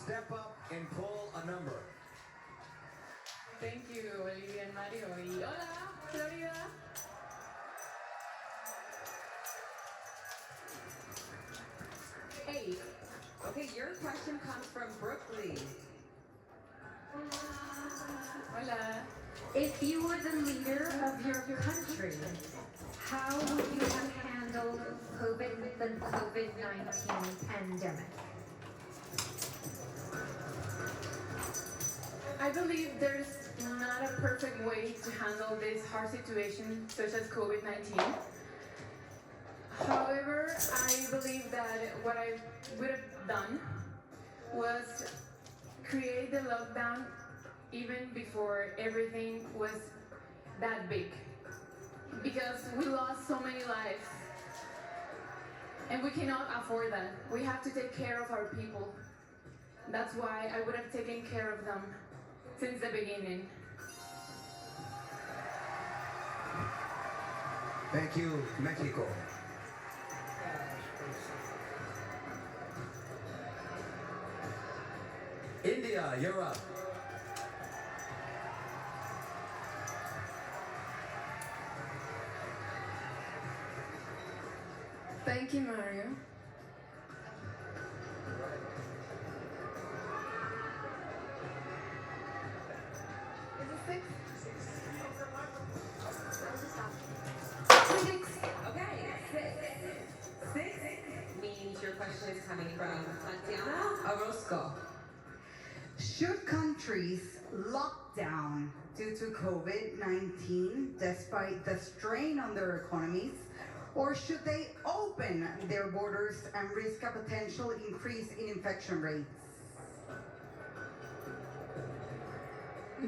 step up and pull a number. Thank you, Olivia and Mario. Y hola, Florida. Hey, okay, your question comes from Brooklyn. Hola. If you were the leader of your country, how would you have handled the COVID-19 pandemic? I believe there's not a perfect way to handle this hard situation such as COVID-19. However, I believe that what I would have done was create the lockdown even before everything was that big. Because we lost so many lives. And we cannot afford that. We have to take care of our people. That's why I would have taken care of them since the beginning. Thank you, Mexico. India, you're up. Thank you, Mario. Is it six? Six. Okay, six means your question is coming from Tatiana Orozco. Should countries lock down due to COVID-19 despite the strain on their economies? Or should they open their borders and risk a potential increase in infection rates?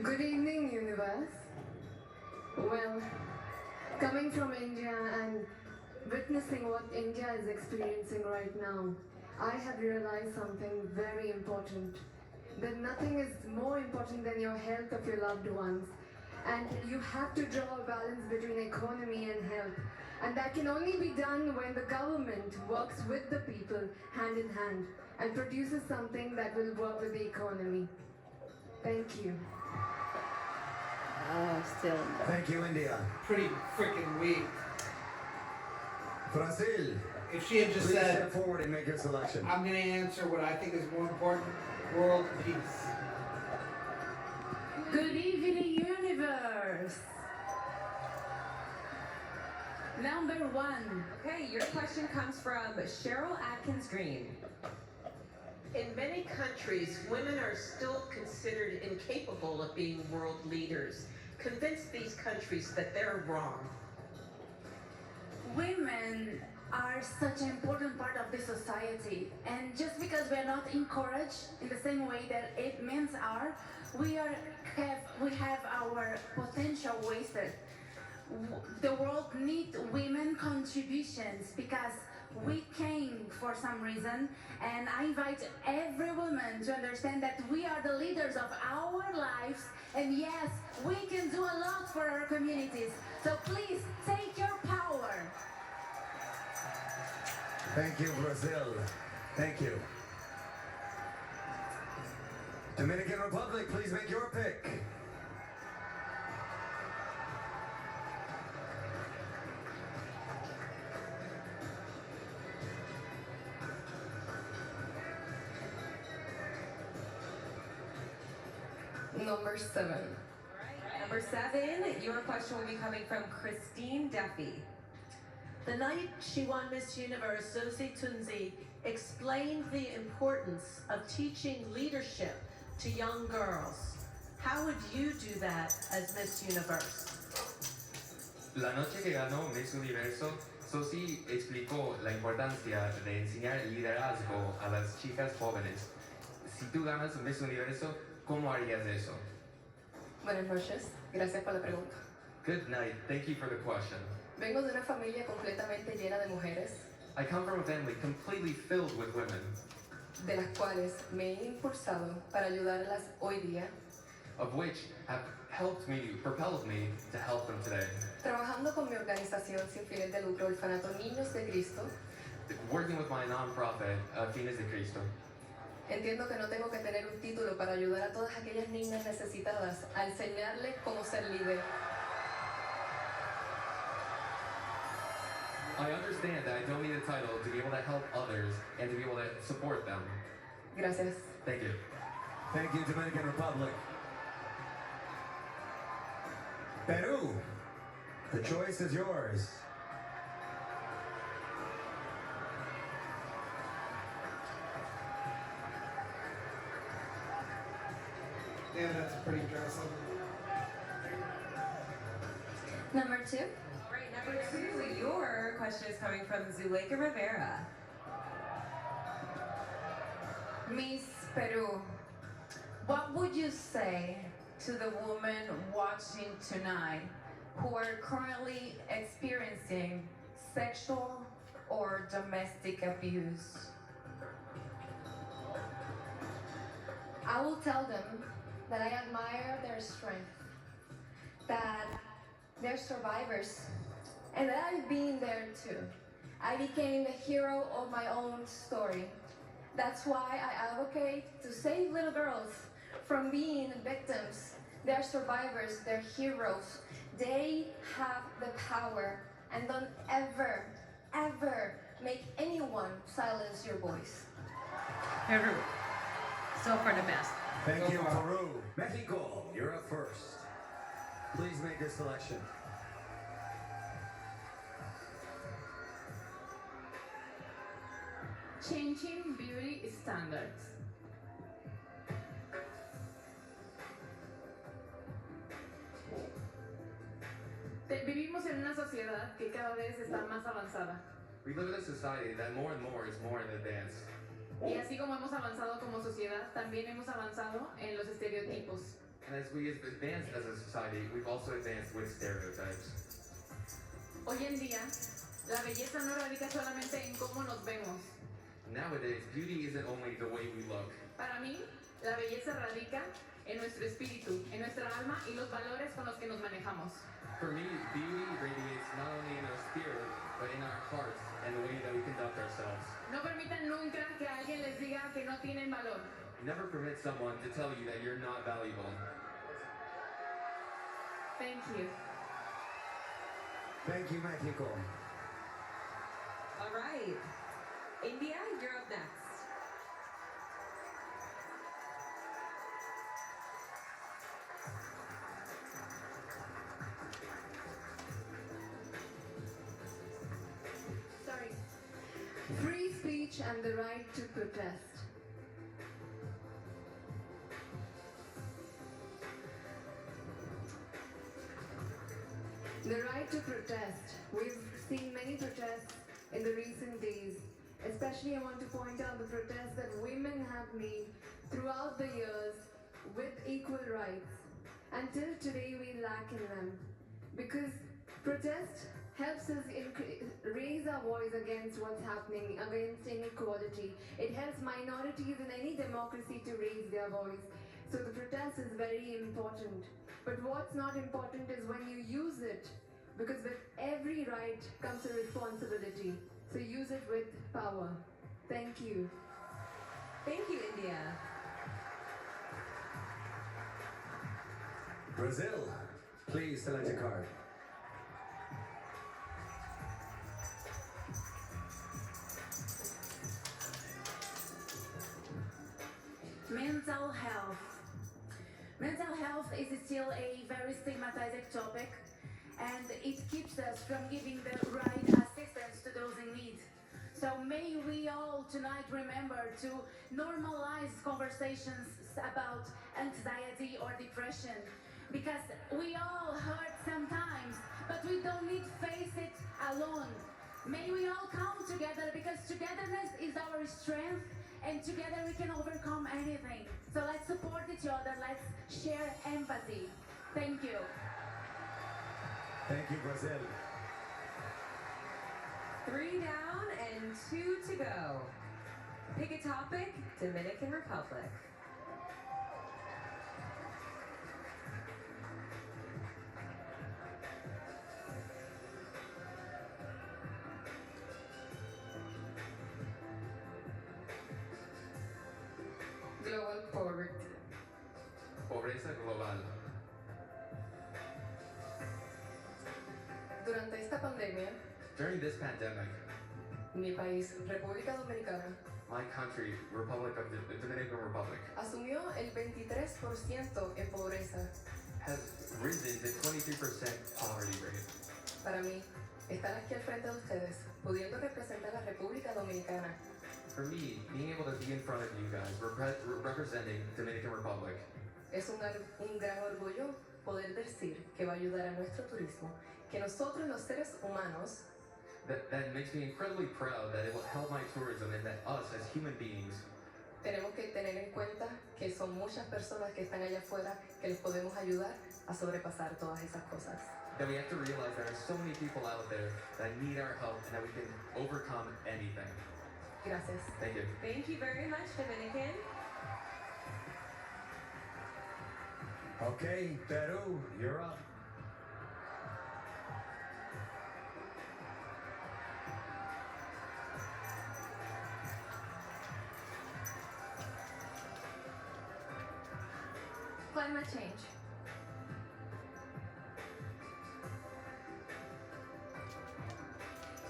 Good evening, universe. Well, coming from India and witnessing what India is experiencing right now, I have realized something very important. That nothing is more important than your health of your loved ones. And you have to draw a balance between economy and health. And that can only be done when the government works with the people hand in hand and produces something that will work with the economy. Thank you. Oh, still. Thank you, India. Pretty freaking weak. Brazil, If she had just please said, step forward and make your selection. I'm going to answer what I think is more important, world peace. Good evening, universe. Number one. Okay, your question comes from Cheryl Atkins Green. In many countries, women are still considered incapable of being world leaders. Convince these countries that they're wrong. Women are such an important part of the society, and just because we are not encouraged in the same way that men are, we have our potential wasted. The world needs women contributions because we came for some reason, and I invite every woman to understand that we are the leaders of our lives, and yes, we can do a lot for our communities. So please take your power. Thank you, Brazil. Thank you. Dominican Republic, please make your pick. Number seven. Number 7, your question will be coming from Christine Duffy. The night she won Miss Universe, Susie Tunzi explained the importance of teaching leadership to young girls. How would you do that as Miss Universe? La noche que ganó Miss Universo, Susie explicó la importancia de enseñar liderazgo a las chicas jóvenes. Si tú ganas Miss Universo, ¿cómo harías eso? Buenas noches. Gracias por la pregunta. Good night. Thank you for the question. Vengo de una familia completamente llena de mujeres, I come from a family completely filled with women, de las cuales me he impulsado para ayudarlas hoy día, of which have helped me, propelled me to help them today. trabajando con mi organización sin fines de lucro, Orfanato Niños de Cristo. Working with my nonprofit, Fines de Cristo. Entiendo que no tengo que tener un título para ayudar a todas aquellas niñas necesitadas, a enseñarles cómo ser líder. I understand that I don't need a title to be able to help others and to be able to support them. Gracias. Thank you. Thank you, Dominican Republic. Peru, the choice is yours. Yeah, that's pretty dressing. Number 2. All right, number 2, your question is coming from Zuleika Rivera. Miss Peru, what would you say to the women watching tonight who are currently experiencing sexual or domestic abuse? I will tell them that I admire their strength, that they're survivors, and that I've been there too. I became the hero of my own story. That's why I advocate to save little girls from being victims. They're survivors, they're heroes. They have the power, and don't ever, ever make anyone silence your voice. Peru. So far the best. Thank you, Peru. Mexico, you're up first. Please make your selection. Changing beauty standards. Vivimos en una sociedad que cada vez está más avanzada. We live in a society that more and more is more in advance. Y así como hemos avanzado como sociedad, también hemos avanzado en los estereotipos. And as we have advanced as a society, we've also advanced with stereotypes. Hoy en día, la belleza no radica solamente en cómo nos vemos. Nowadays, beauty isn't only the way we look. Para mí, la belleza radica en nuestro espíritu, en nuestra alma y los valores con los que nos manejamos. For me, beauty radiates not only in our spirit, but in our hearts and the way that we conduct ourselves. No permitan nunca que alguien les diga que no tienen valor. Never permit someone to tell you that you're not valuable. Thank you. Thank you, Mexico. All right. India, you're up next. Sorry. Free speech and the right to protest. The right to protest. We've seen many protests in the recent days. Especially I want to point out the protests that women have made throughout the years with equal rights. Until today we lack in them. Because protest helps us raise our voice against what's happening, against inequality. It helps minorities in any democracy to raise their voice. So the protest is very important. But what's not important is when you use it, because with every right comes a responsibility. So use it with power. Thank you. Thank you, India. Brazil, please select a card. Mental health. Mental health is still a very stigmatized topic, and it keeps us from giving the right assistance to those in need. So may we all tonight remember to normalize conversations about anxiety or depression, because we all hurt sometimes, but we don't need to face it alone. May we all come together, because togetherness is our strength, and together we can overcome anything. So let's support each other, let's share empathy. Thank you. Thank you, Brazil. 3 down and 2 to go. Pick a topic, Dominican Republic. pandemia, During this pandemic, mi país, República Dominicana, my country, Republic of the Dominican Republic, asumió el 23% en pobreza. has risen to 23% poverty rate. Para mí, estar aquí al frente de ustedes, pudiendo representar a la República Dominicana, For me, being able to be in front of you guys, representing Dominican Republic, es un gran orgullo poder decir que va a ayudar a nuestro turismo, que nosotros los seres humanos that makes me incredibly proud that it will help my tourism and that us as human beings, tenemos que tener en cuenta que son muchas personas que están allá afuera que les podemos ayudar a sobrepasar todas esas cosas. that we have to realize there are so many people out there that need our help and that we can overcome anything. Gracias. Thank you. Thank you very much, Dominican. Okay, Peru, you're up. Climate change.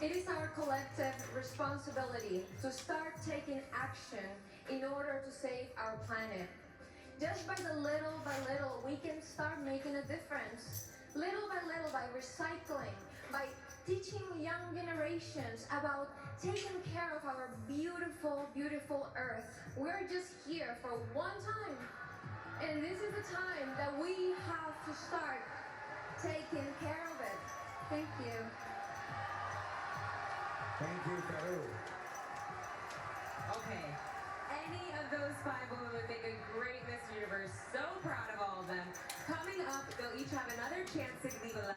It is our collective responsibility to start taking action in order to save our planet. Just by little, we can start making a difference. Little by recycling, by teaching young generations about taking care of our beautiful, beautiful earth. We're just here for one time. And this is the time that we have to start taking care of it. Thank you. Thank you, Peru. Okay. Any of those five women would make a great Miss Universe. So proud of all of them. Coming up, they'll each have another chance to leave a